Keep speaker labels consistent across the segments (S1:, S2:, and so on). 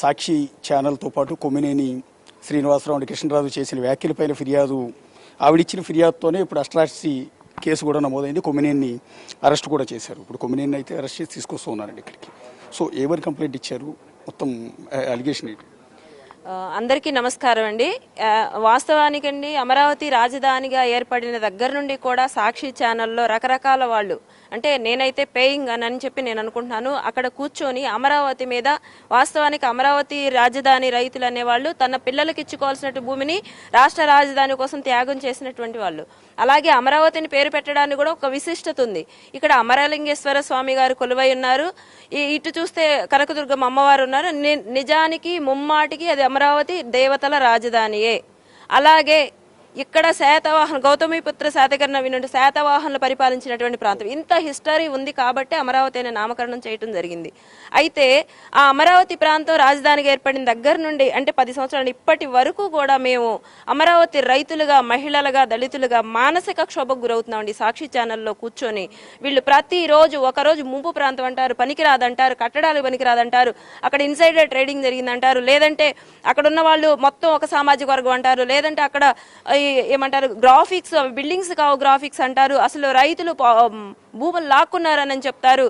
S1: సాక్షి ఛానల్తో పాటు కొమ్మినేని శ్రీనివాసరావు అండ్ కృష్ణరాజు చేసిన వ్యాఖ్యలపైన ఫిర్యాదు, ఆవిడిచ్చిన ఫిర్యాదుతోనే ఇప్పుడు అట్రాసిటీ కేసు కూడా నమోదైంది. కొమ్మినేని అరెస్ట్ కూడా చేశారు. ఇప్పుడు కొమ్మినేని అయితే అరెస్ట్ చేసి తీసుకొస్తూ ఉన్నారండి ఇక్కడికి. సో ఎవరు కంప్లైంట్ ఇచ్చారు, మొత్తం అలిగేషన్ ఏంటి?
S2: అందరికీ నమస్కారం అండి. వాస్తవానికండి అమరావతి రాజధానిగా ఏర్పడిన దగ్గర నుండి కూడా సాక్షి ఛానల్లో రకరకాల వాళ్ళు, అంటే నేనైతే పేయింగ్ అని చెప్పి నేను అనుకుంటున్నాను, అక్కడ కూర్చొని అమరావతి మీద, వాస్తవానికి అమరావతి రాజధాని రైతులు అనేవాళ్ళు తన పిల్లలకి ఇచ్చుకోవాల్సిన భూమిని రాష్ట్ర రాజధాని కోసం త్యాగం చేసినటువంటి వాళ్ళు. అలాగే అమరావతిని పేరు పెట్టడానికి కూడా ఒక విశిష్టత ఉంది. ఇక్కడ అమరలింగేశ్వర స్వామి గారు కొలువై ఉన్నారు, ఇటు చూస్తే కనకదుర్గమ్మ అమ్మవారు ఉన్నారు. నిజానికి ముమ్మాటికి అది అమరావతి దేవతల రాజధానియే. అలాగే ఇక్కడ శాతవాహన గౌతమిపుత్ర శాతకర్ణ వినుండి శాతవాహనులు పరిపాలించినటువంటి ప్రాంతం. ఇంత హిస్టరీ ఉంది కాబట్టి అమరావతి అనే నామకరణం చేయడం జరిగింది. అయితే ఆ అమరావతి ప్రాంతం రాజధానిగా ఏర్పడిన దగ్గర నుండి, అంటే 10 సంవత్సరాలు ఇప్పటి వరకు కూడా మేము అమరావతి రైతులుగా, మహిళలుగా, దళితులుగా మానసిక క్షోభకు గురవుతున్నామండి. సాక్షి ఛానల్లో కూర్చొని వీళ్ళు ప్రతిరోజు ఒకరోజు ముంపు ప్రాంతం అంటారు, పనికిరాదంటారు, కట్టడాలు పనికిరాదంటారు, అక్కడ ఇన్సైడర్ ట్రేడింగ్ జరిగిందంటారు, లేదంటే అక్కడ ఉన్న వాళ్ళు మొత్తం ఒక సామాజిక వర్గం అంటారు, లేదంటే అక్కడ ఏమంటారు గ్రాఫిక్స్, బిల్డింగ్స్ కావు గ్రాఫిక్స్ అంటారు, అసలు రైతులు భూములు లాక్కున్నారని చెప్తారు.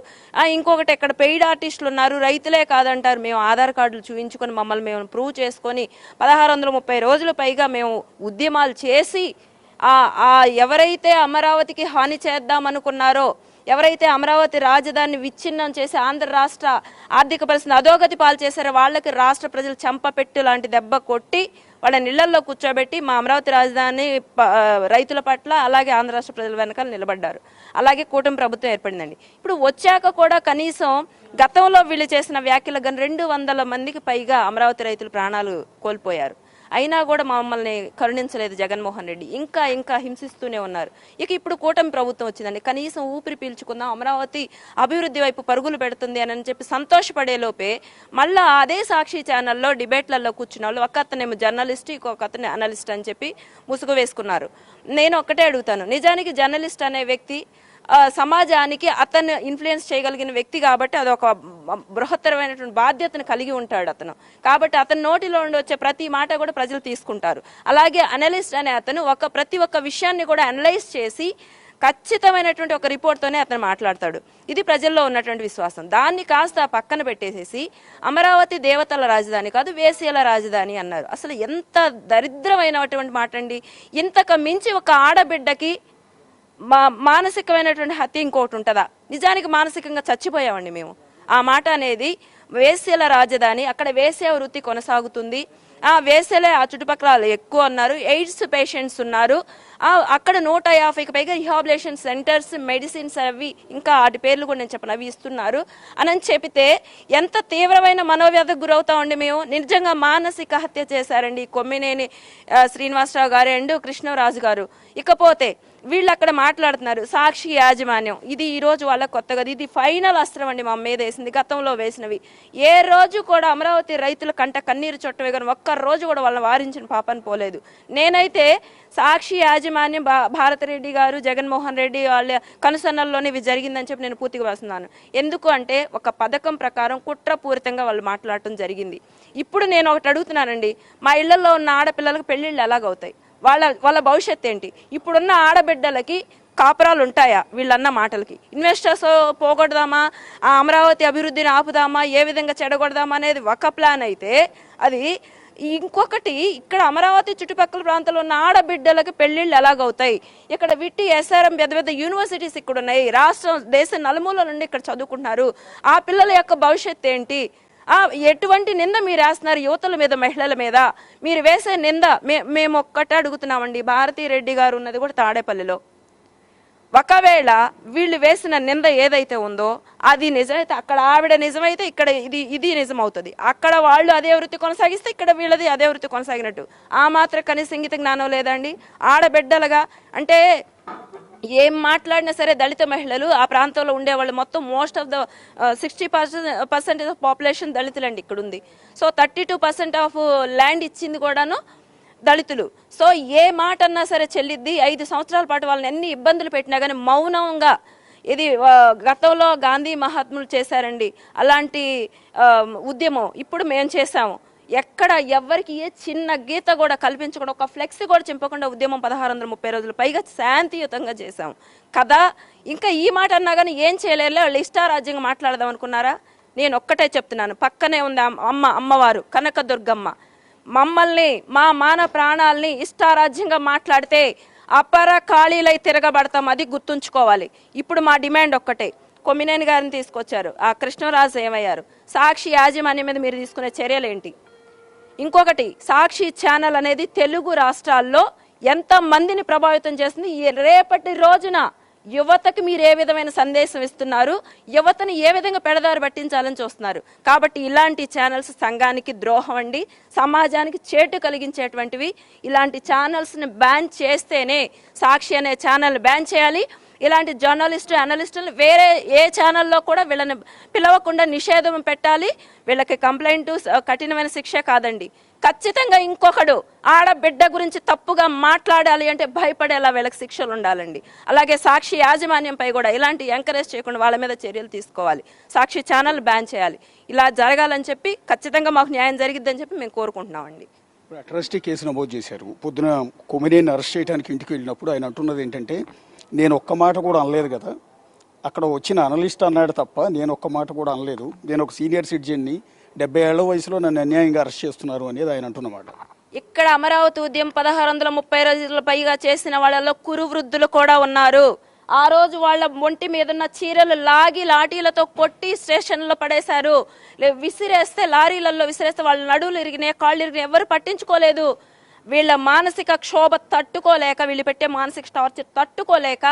S2: ఇంకొకటి ఇక్కడ పెయిడ్ ఆర్టిస్టులు ఉన్నారు, రైతులే కాదంటారు. మేము ఆధార్ కార్డులు చూపించుకొని మమ్మల్ని మేము ప్రూవ్ చేసుకొని 1630 రోజుల పైగా మేము ఉద్యమాలు చేసి ఎవరైతే అమరావతికి హాని చేద్దామనుకున్నారో, ఎవరైతే అమరావతి రాజధానిని విచ్ఛిన్నం చేసి ఆంధ్ర రాష్ట్ర ఆర్థిక పరిస్థితిని అధోగతి పాలు చేశారో వాళ్ళకి రాష్ట్ర ప్రజలు చెంపపెట్టు లాంటి దెబ్బ కొట్టి వాళ్ళ నీళ్లలో కూర్చోబెట్టి మా అమరావతి రాజధాని రైతుల పట్ల, అలాగే ఆంధ్ర రాష్ట్ర ప్రజల వెనకాల నిలబడ్డారు. అలాగే కూటమి ప్రభుత్వం ఏర్పడిందండి. ఇప్పుడు వచ్చాక కూడా కనీసం గతంలో వీళ్ళు చేసిన వ్యాఖ్యలకు కానీ 200 మందికి పైగా అమరావతి రైతులు ప్రాణాలు కోల్పోయారు. అయినా కూడా మమ్మల్ని కరుణించలేదు జగన్మోహన్ రెడ్డి. ఇంకా హింసిస్తూనే ఉన్నారు. ఇప్పుడు కూటమి ప్రభుత్వం వచ్చిందండి. కనీసం ఊపిరి పీల్చుకుందాం, అమరావతి అభివృద్ధి వైపు పరుగులు పెడుతుంది అని చెప్పి సంతోషపడే లోపే మళ్ళా అదే సాక్షి ఛానల్లో డిబేట్లలో కూర్చున్న వాళ్ళు, ఒక అతనేమో జర్నలిస్ట్, ఇంకొక అతనే అనలిస్ట్ అని చెప్పి ముసుగు వేసుకున్నారు. నేను ఒక్కటే అడుగుతాను, నిజానికి జర్నలిస్ట్ అనే వ్యక్తి సమాజానికి అతను ఇన్ఫ్లుయెన్స్ చేయగలిగిన వ్యక్తి కాబట్టి అదొక బృహత్తరమైనటువంటి బాధ్యతను కలిగి ఉంటాడు అతను. కాబట్టి అతని నోటిలో నుండి వచ్చే ప్రతి మాట కూడా ప్రజలు తీసుకుంటారు. అలాగే అనలిస్ట్ అనే అతను ప్రతి ఒక్క విషయాన్ని కూడా అనలైజ్ చేసి ఖచ్చితమైనటువంటి ఒక రిపోర్ట్తోనే అతను మాట్లాడతాడు. ఇది ప్రజల్లో ఉన్నటువంటి విశ్వాసం. దాన్ని కాస్త పక్కన పెట్టేసేసి అమరావతి దేవతల రాజధాని కాదు, వేశ్యల రాజధాని అన్నారు. అసలు ఎంత దరిద్రమైనటువంటి మాట అండి. ఇంతకు మించి ఒక ఆడబిడ్డకి మానసికమైనటువంటి హత్య ఇంకోటి ఉంటుందా? నిజానికి మానసికంగా చచ్చిపోయామండి మేము. ఆ మాట అనేది వేశ్యల రాజధాని, అక్కడ వేశ్య వృత్తి కొనసాగుతుంది. ఆ వేశ్యలే ఆ చుట్టుపక్కల ఎక్కువ ఉన్నారు, ఎయిడ్స్ పేషెంట్స్ ఉన్నారు. అక్కడ 150కి పైగా రిహాబిలేషన్ సెంటర్స్, మెడిసిన్స్ అవి ఇంకా వాటి పేర్లు కూడా నేను చెప్పను, అవి ఇస్తున్నారు అని చెబితే ఎంత తీవ్రమైన మనోవ్యధకు గురవుతామండి మేము. నిజంగా మానసిక హత్య చేశారండి కొమ్మినేని శ్రీనివాసరావు గారు అండ్ కృష్ణరాజు గారు. ఇకపోతే వీళ్ళు అక్కడ మాట్లాడుతున్నారు సాక్షి యాజమాన్యం, ఇది ఈ రోజు వాళ్ళ కొత్తగా, ఇది ఫైనల్ అస్త్రం అండి మా మీద వేసింది. గతంలో వేసినవి ఏ రోజు కూడా అమరావతి రైతుల కంట కన్నీరు చుట్టమే కానీ ఒక్క రోజు కూడా వాళ్ళని వారించిన పాపని పోలేదు. నేనైతే సాక్షి యాజమాన్యం భారతిరెడ్డి గారు, జగన్మోహన్ రెడ్డి వాళ్ళ కనుసన్నల్లోనే ఇవి జరిగిందని చెప్పి నేను పూర్తిగా వేస్తున్నాను. ఎందుకు అంటే ఒక పథకం ప్రకారం కుట్రపూరితంగా వాళ్ళు మాట్లాడటం జరిగింది. ఇప్పుడు నేను ఒకటి అడుగుతున్నానండి, మా ఇళ్లలో ఉన్న ఆడపిల్లలకు పెళ్లిళ్ళు ఎలాగవుతాయి? వాళ్ళ భవిష్యత్తు ఏంటి? ఇప్పుడున్న ఆడబిడ్డలకి కాపురాలు ఉంటాయా వీళ్ళన్న మాటలకి? ఇన్వెస్టర్స్ పోగొడదామా, ఆ అమరావతి అభివృద్ధిని ఆపుదామా, ఏ విధంగా చెడగొడదామా అనేది ఒక ప్లాన్ అయితే, అది ఇంకొకటి ఇక్కడ అమరావతి చుట్టుపక్కల ప్రాంతాల్లో ఉన్న ఆడబిడ్డలకి పెళ్లిళ్ళు ఎలాగవుతాయి? ఇక్కడ విట్టి, ఎస్ఆర్ఎం పెద్ద యూనివర్సిటీస్ ఇక్కడ ఉన్నాయి, రాష్ట్రం దేశ నలుమూల నుండి ఇక్కడ చదువుకుంటున్నారు. ఆ పిల్లల యొక్క భవిష్యత్తు ఏంటి? ఎటువంటి నింద మీరు వేస్తున్నారు యువతల మీద, మహిళల మీద? మీరు వేసే నింద మేము ఒక్కటే అడుగుతున్నామండి. భారతిరెడ్డి గారు ఉన్నది కూడా తాడేపల్లిలో. ఒకవేళ వీళ్ళు వేసిన నింద ఏదైతే ఉందో అది నిజమైతే, అక్కడ ఆవిడ నిజమైతే ఇక్కడ ఇది నిజమవుతుంది. అక్కడ వాళ్ళు అదే వృత్తి కొనసాగిస్తే ఇక్కడ వీళ్ళది అదే వృత్తి కొనసాగినట్టు. ఆ మాత్రం కనీస ఇంగిత జ్ఞానం లేదండి? ఆడబిడ్డలుగా అంటే ఏం మాట్లాడినా సరే దళిత మహిళలు ఆ ప్రాంతంలో ఉండేవాళ్ళు మొత్తం most of the 60% of population దళితులండి ఇక్కడ ఉంది. సో 32% ఆఫ్ ల్యాండ్ ఇచ్చింది కూడాను దళితులు. సో ఏ మాట అన్నా సరే చెల్లిద్ది. 5 సంవత్సరాల పాటు వాళ్ళని ఎన్ని ఇబ్బందులు పెట్టినా కానీ మౌనంగా ఇది గతంలో గాంధీ మహాత్ములు చేశారండి అలాంటి ఉద్యమం, ఇప్పుడు మేము చేశాము. ఎక్కడ ఎవ్వరికి ఏ చిన్న గీత కూడా కల్పించకుండా, ఒక ఫ్లెక్సీ కూడా చింపకుండా ఉద్యమం 1630 రోజులు పైగా శాంతియుతంగా చేశాం కదా. ఇంకా ఈ మాట అన్నా కానీ ఏం చేయలేరు, వాళ్ళు ఇష్టారాజ్యంగా మాట్లాడదాం అనుకున్నారా? నేను ఒక్కటే చెప్తున్నాను, పక్కనే ఉంది అమ్మవారు కనకదుర్గమ్మ. మమ్మల్ని మా మాన ప్రాణాలని ఇష్టారాజ్యంగా మాట్లాడితే అపర ఖాళీలై తిరగబడతాం, అది గుర్తుంచుకోవాలి. ఇప్పుడు మా డిమాండ్ ఒక్కటే, కొమ్మినేని గారిని తీసుకొచ్చారు, ఆ కృష్ణరాజు ఏమయ్యారు, సాక్షి యాజమాన్యం మీద మీరు తీసుకునే చర్యలు ఏంటి? ఇంకొకటి, సాక్షి ఛానల్ అనేది తెలుగు రాష్ట్రాల్లో ఎంత మందిని ప్రభావితం చేస్తుంది, ఈ రేపటి రోజున యువతకి మీరు ఏ విధమైన సందేశం ఇస్తున్నారు, యువతని ఏ విధంగా పెడదారి పట్టించాలని చూస్తున్నారు. కాబట్టి ఇలాంటి ఛానల్స్ సంఘానికి ద్రోహం అండి, సమాజానికి చేటు కలిగించేటువంటివి. ఇలాంటి ఛానల్స్ని బ్యాన్ చేస్తేనే, సాక్షి అనే ఛానల్ బ్యాన్ చేయాలి. ఇలాంటి జర్నలిస్టు అనలిస్టులు వేరే ఏ ఛానల్లో కూడా వీళ్ళని పిలవకుండా నిషేధం పెట్టాలి. వీళ్ళకి కంప్లైంట్, కఠినమైన శిక్ష కాదండి, ఖచ్చితంగా ఇంకొకడు ఆడబిడ్డ గురించి తప్పుగా మాట్లాడాలి అంటే భయపడేలా వీళ్ళకి శిక్షలు ఉండాలండి. అలాగే సాక్షి యాజమాన్యంపై కూడా ఇలాంటి ఎంకరేజ్ చేయకుండా వాళ్ళ మీద చర్యలు తీసుకోవాలి. సాక్షి ఛానల్ బ్యాన్ చేయాలి. ఇలా జరగాలని చెప్పి ఖచ్చితంగా మాకు న్యాయం జరిగిద్దని చెప్పి మేము కోరుకుంటున్నామండి.
S1: అట్రాసిటీ కేసు నమోదు చేశారు. పొద్దున కొమ్మినేని అరెస్ట్ చేయడానికి ఇంటికి వెళ్ళినప్పుడు ఆయన అంటున్నది ఏంటంటే, నేను ఒక్క మాట కూడా అనలేదు కదా, అక్కడ వచ్చిన అనలిస్ట్ అన్నాడు తప్ప నేను ఒక్క మాట కూడా అనలేదు, నేను ఒక సీనియర్ సిటిజన్ని, 70 ఏళ్ల వయసులో నన్ను అన్యాయంగా అరెస్ట్ చేస్తున్నారు అనేది ఆయన అంటున్నమాట.
S2: ఇక్కడ అమరావతి ఉద్యమం 1630 రోజుల పైగా చేసిన వాళ్ళలో కురు వృద్ధులు కూడా ఉన్నారు. ఆ రోజు వాళ్ళ ఒంటి మీద ఉన్న చీరలు లాగి లాఠీలతో కొట్టి స్టేషన్లో పడేశారు. విసిరేస్తే, లారీలలో విసిరేస్తే వాళ్ళ నడువులు ఇరిగినాయి, కాళ్ళు ఇరిగినాయి, ఎవరు పట్టించుకోలేదు. వీళ్ళ మానసిక క్షోభ తట్టుకోలేక, వీళ్ళు పెట్టే మానసిక టార్చర్ తట్టుకోలేక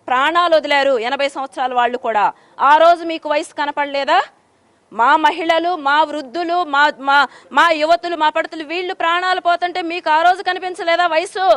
S2: ప్రాణాలు వదిలారు 80 సంవత్సరాల వాళ్ళు కూడా. ఆ రోజు మీకు వయసు కనపడలేదా? మా మహిళలు, మా వృద్ధులు, మా మా మా యువతులు, మా పడతలు, వీళ్ళు ప్రాణాలు పోతుంటే మీకు ఆ రోజు కనిపించలేదా వయసు?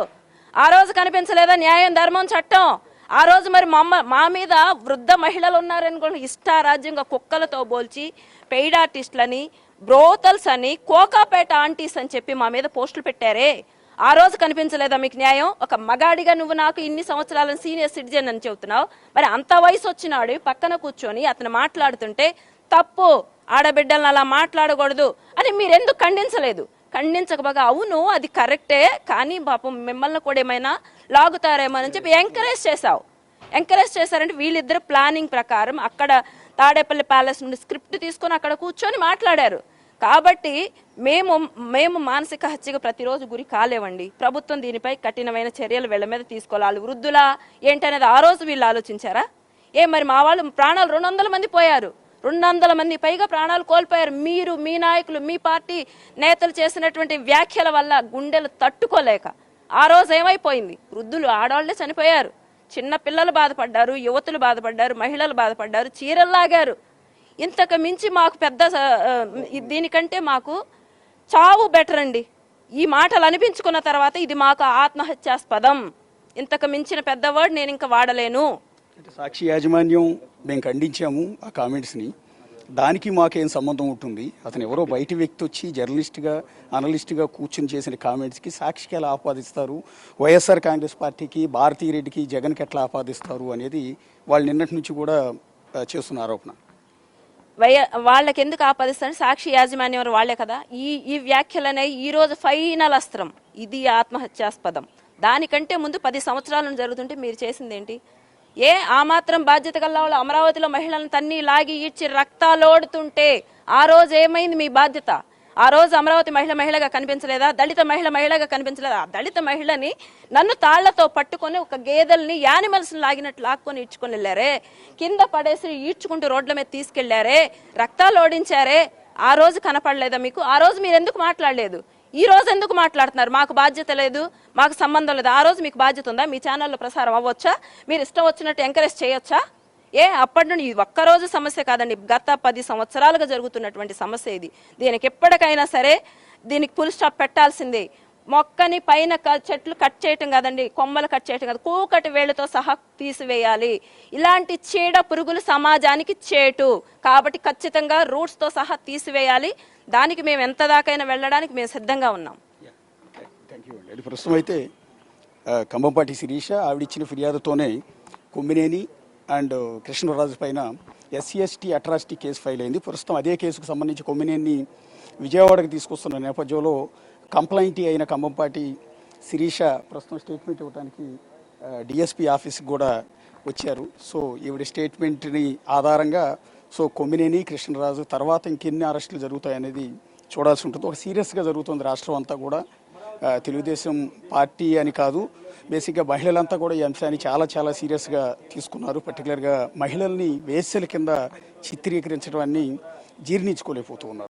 S2: ఆ రోజు కనిపించలేదా న్యాయం, ధర్మం, చట్టం? ఆ రోజు మరి మా మీద వృద్ధ మహిళలు ఉన్నారనుకోండి, ఇష్టారాజ్యంగా కుక్కలతో పోల్చి పెయిడ్ ఆర్టిస్టులని, బ్రోతల్స్ అని, కోకాపేట ఆంటీస్ అని చెప్పి మా మీద పోస్టులు పెట్టారే. ఆ రోజు కనిపించలేదా మీకు న్యాయం? ఒక మగాడిగా నువ్వు నాకు ఇన్ని సంవత్సరాలను సీనియర్ సిటిజన్ అని చెబుతున్నావు, మరి అంత వయసు వచ్చినాడు పక్కన కూర్చొని అతను మాట్లాడుతుంటే తప్పు, ఆడబిడ్డలను అలా మాట్లాడకూడదు అని మీరెందుకు ఖండించలేదు? ఖండించకపోగా అవును అది కరెక్టే, కానీ పాపం మిమ్మల్ని కూడా ఏమైనా లాగుతారేమో అని చెప్పి ఎంకరేజ్ చేశావు. ఎంకరేజ్ చేశారంటే వీళ్ళిద్దరు ప్లానింగ్ ప్రకారం అక్కడ తాడేపల్లి ప్యాలెస్ నుండి స్క్రిప్ట్ తీసుకొని అక్కడ కూర్చొని మాట్లాడారు. కాబట్టి మేము మానసిక హత్యకు ప్రతిరోజు గురి కాలేవండి. ప్రభుత్వం దీనిపై కఠినమైన చర్యలు వీళ్ళ మీద తీసుకోవాలి. వృద్ధులా ఏంటనేది ఆ రోజు వీళ్ళు ఆలోచించారా? మరి మా వాళ్ళు ప్రాణాలు 200 మంది పోయారు, 200 మంది పైగా ప్రాణాలు కోల్పోయారు. మీరు, మీ నాయకులు, మీ పార్టీ నేతలు చేసినటువంటి వ్యాఖ్యల వల్ల గుండెలు తట్టుకోలేక ఆ రోజు ఏమైపోయింది? వృద్ధులు, ఆడవాళ్లే చనిపోయారు, చిన్న పిల్లలు బాధపడ్డారు, యువతులు బాధపడ్డారు, మహిళలు బాధపడ్డారు, చీరలు లాగారు. ఇంతకు మించి మాకు పెద్ద దీనికంటే మాకు చావు బెటర్ అండి. ఈ మాటలు అనిపించుకున్న తర్వాత ఇది మాకు ఆత్మహత్యాస్పదం. ఇంతకు మించిన పెద్ద వర్డ్ నేను ఇంకా వాడలేను.
S1: సాక్షి యాజమాన్యం మేము ఖండించాము ఆ కామెంట్స్ని, దానికి మాకేం సంబంధం ఉంటుంది? అతను ఎవరో బయట వ్యక్తి వచ్చి జర్నలిస్ట్గా, అనలిస్ట్గా కూర్చుని చేసిన కామెంట్స్కి సాక్షికి ఎలా ఆపాదిస్తారు, వైఎస్ఆర్ కాంగ్రెస్ పార్టీకి, భారతీ రెడ్డికి, జగన్కి ఎట్లా ఆపాదిస్తారు అనేది వాళ్ళు నిన్నటి నుంచి కూడా చేస్తున్న ఆరోపణ.
S2: వాళ్ళకి ఎందుకు ఆపాదిస్తారు? సాక్షి యాజమాన్యం వాళ్లే కదా. ఈ వ్యాఖ్యలనే ఈ రోజు ఫైనల్ అస్త్రం. ఇది ఆత్మహత్యాస్పదం. దానికంటే ముందు 10 సంవత్సరాల నుంచి జరుగుతుంటే మీరు చేసింది ఏంటి? ఆ మాత్రం బాధ్యత గల వాళ్ళు అమరావతిలో మహిళలను తన్ని లాగి ఈడ్చి రక్తాలోడుతుంటే ఆ రోజు ఏమైంది మీ బాధ్యత? ఆ రోజు అమరావతి మహిళగా కనిపించలేదా? దళిత మహిళగా కనిపించలేదా? ఆ దళిత మహిళని నన్ను తాళ్లతో పట్టుకొని ఒక గేదెల్ని, యానిమల్స్ని లాగినట్టు లాక్కొని ఈడ్చుకొని వెళ్ళారే, కింద పడేసి ఈడ్చుకుంటూ రోడ్ల మీద తీసుకెళ్లారే, రక్తాలు ఓడించారే. ఆ రోజు కనపడలేదా మీకు? ఆ రోజు మీరు ఎందుకు మాట్లాడలేదు? ఈ రోజు ఎందుకు మాట్లాడుతున్నారు? మాకు బాధ్యత లేదు, మాకు సంబంధం లేదు. ఆ రోజు మీకు బాధ్యత ఉందా? మీ ఛానల్లో ప్రసారం అవ్వచ్చా? మీరు ఇష్టం వచ్చినట్టు ఎంకరేజ్ చేయొచ్చా? అప్పటి నుండి ఇది ఒక్కరోజు సమస్య కాదండి, గత 10 సంవత్సరాలుగా జరుగుతున్నటువంటి సమస్య ఇది. దీనికి ఎప్పటికైనా సరే దీనికి ఫుల్ స్టాప్ పెట్టాల్సిందే. మొక్కని పైన చెట్లు కట్ చేయటం కాదండి, కొమ్మలు కట్ చేయటం కాదు, కూకటి వేళ్లతో సహా తీసివేయాలి. ఇలాంటి చీడ పురుగులు సమాజానికి చేటు కాబట్టి ఖచ్చితంగా రూట్స్తో సహా తీసివేయాలి. దానికి మేము ఎంత దాకైనా వెళ్ళడానికి మేము సిద్ధంగా ఉన్నాం.
S1: ప్రస్తుతం అయితే కంబంపాటి శిరీష ఆవిడిచ్చిన ఫిర్యాదుతోనే కొమ్మినేని, అండ్ కృష్ణరాజు పైన SC/ST అట్రాసిటీ కేసు ఫైల్ అయింది. ప్రస్తుతం అదే కేసుకు సంబంధించి కొమ్మినేని విజయవాడకు తీసుకొస్తున్న నేపథ్యంలో కంప్లైంటీ అయిన కంబంపాటి శిరీష ప్రస్తుతం స్టేట్మెంట్ ఇవ్వడానికి DSP ఆఫీస్కి కూడా వచ్చారు. సో ఈవిడ స్టేట్మెంట్ని ఆధారంగా కొమ్మినేని కృష్ణరాజు తర్వాత ఇంకెన్ని అరెస్టులు జరుగుతాయనేది చూడాల్సి ఉంటుంది. ఒక సీరియస్గా జరుగుతుంది రాష్ట్రం అంతా కూడా. తెలుగుదేశం పార్టీ అని కాదు, బేసిక్గా మహిళలంతా కూడా ఈ అంశాన్ని చాలా చాలా సీరియస్గా తీసుకున్నారు. పర్టికులర్గా మహిళల్ని వేశ్యల కింద చిత్రీకరించడం అన్ని జీర్ణించుకోలేకపోతూ ఉన్నారు.